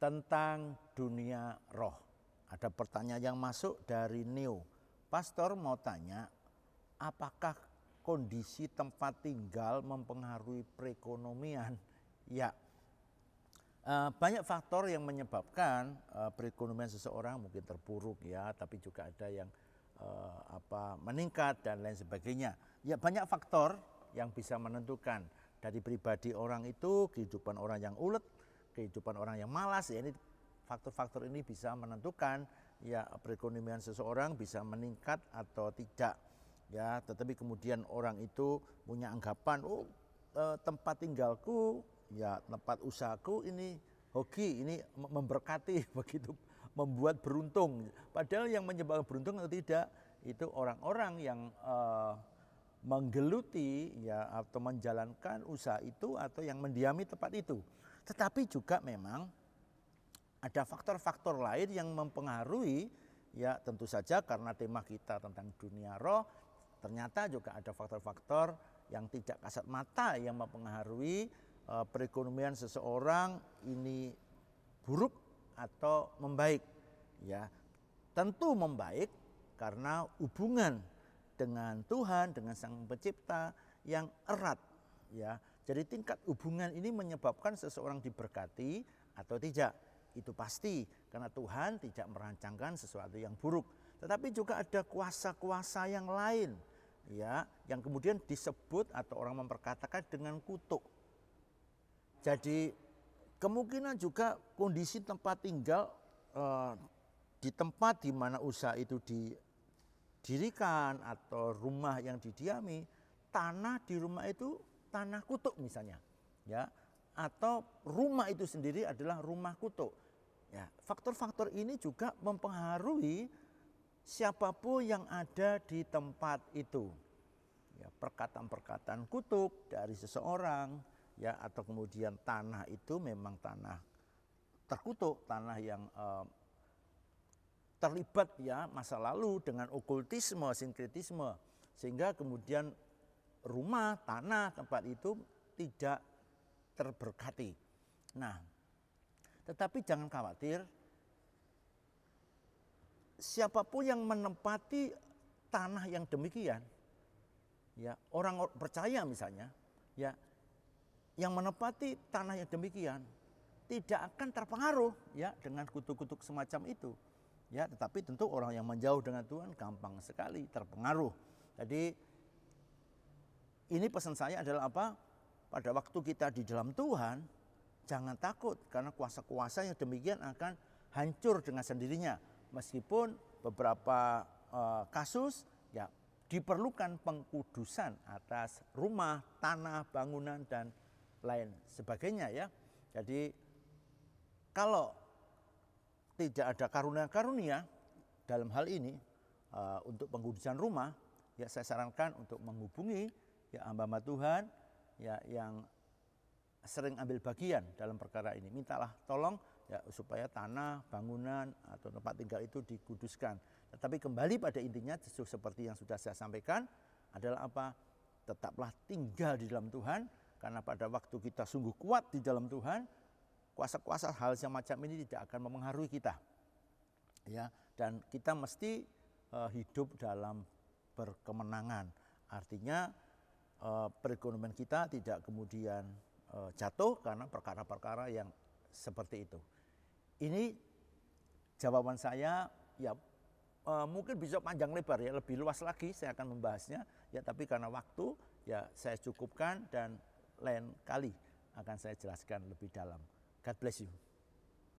tentang dunia roh. Ada pertanyaan yang masuk dari Neo. Pastor mau tanya, apakah kondisi tempat tinggal mempengaruhi perekonomian? Ya, banyak faktor yang menyebabkan perekonomian seseorang mungkin terpuruk ya, tapi juga ada yang meningkat dan lain sebagainya. Ya, banyak faktor yang bisa menentukan dari pribadi orang itu, kehidupan orang yang ulet, kehidupan orang yang malas. Ya, ini faktor-faktor ini bisa menentukan ya perekonomian seseorang bisa meningkat atau tidak. Ya, tetapi kemudian orang itu punya anggapan, tempat tinggalku, ya tempat usahaku ini hoki, ini memberkati, begitu membuat beruntung. Padahal yang menyebabkan beruntung atau tidak itu orang-orang yang menggeluti ya atau menjalankan usaha itu atau yang mendiami tempat itu. Tetapi juga memang ada faktor-faktor lain yang mempengaruhi, ya tentu saja karena tema kita tentang dunia roh, ternyata juga ada faktor-faktor yang tidak kasat mata yang mempengaruhi perekonomian seseorang ini buruk atau membaik. Ya, tentu membaik karena hubungan dengan Tuhan, dengan Sang Pencipta yang erat. Ya, jadi tingkat hubungan ini menyebabkan seseorang diberkati atau tidak. Itu pasti karena Tuhan tidak merancangkan sesuatu yang buruk. Tetapi juga ada kuasa-kuasa yang lain ya yang kemudian disebut atau orang memperkatakan dengan kutuk. Jadi kemungkinan juga kondisi tempat tinggal di tempat di mana usaha itu didirikan atau rumah yang didiami, tanah di rumah itu tanah kutuk misalnya. Ya, atau rumah itu sendiri adalah rumah kutuk. Ya, faktor-faktor ini juga mempengaruhi siapapun yang ada di tempat itu. Ya, perkataan-perkataan kutuk dari seseorang, ya atau kemudian tanah itu memang tanah terkutuk, tanah yang terlibat ya masa lalu dengan okultisme, sinkretisme, sehingga kemudian rumah, tanah, tempat itu tidak terberkati. Nah, tetapi jangan khawatir, siapapun yang menempati tanah yang demikian, ya orang percaya misalnya, ya yang menempati tanah yang demikian tidak akan terpengaruh ya dengan kutuk-kutuk semacam itu. Ya, tetapi tentu orang yang menjauh dengan Tuhan gampang sekali terpengaruh. Jadi ini pesan saya adalah apa? Pada waktu kita di dalam Tuhan, jangan takut karena kuasa-kuasa yang demikian akan hancur dengan sendirinya. Meskipun beberapa kasus ya diperlukan pengkudusan atas rumah, tanah, bangunan dan lain sebagainya ya. Jadi kalau tidak ada karunia-karunia dalam hal ini untuk pengkudusan rumah, ya saya sarankan untuk menghubungi ya hamba-hamba Tuhan ya yang sering ambil bagian dalam perkara ini. Mintalah tolong ya supaya tanah, bangunan atau tempat tinggal itu dikuduskan. Tetapi kembali pada intinya seperti yang sudah saya sampaikan adalah apa? Tetaplah tinggal di dalam Tuhan karena pada waktu kita sungguh kuat di dalam Tuhan, kuasa-kuasa hal semacam ini tidak akan mempengaruhi kita. Ya, dan kita mesti hidup dalam berkemenangan. Artinya perekonomian kita tidak kemudian jatuh karena perkara-perkara yang seperti itu. Ini jawaban saya ya mungkin bisa panjang lebar ya, lebih luas lagi saya akan membahasnya ya, tapi karena waktu ya saya cukupkan dan lain kali akan saya jelaskan lebih dalam. God bless you.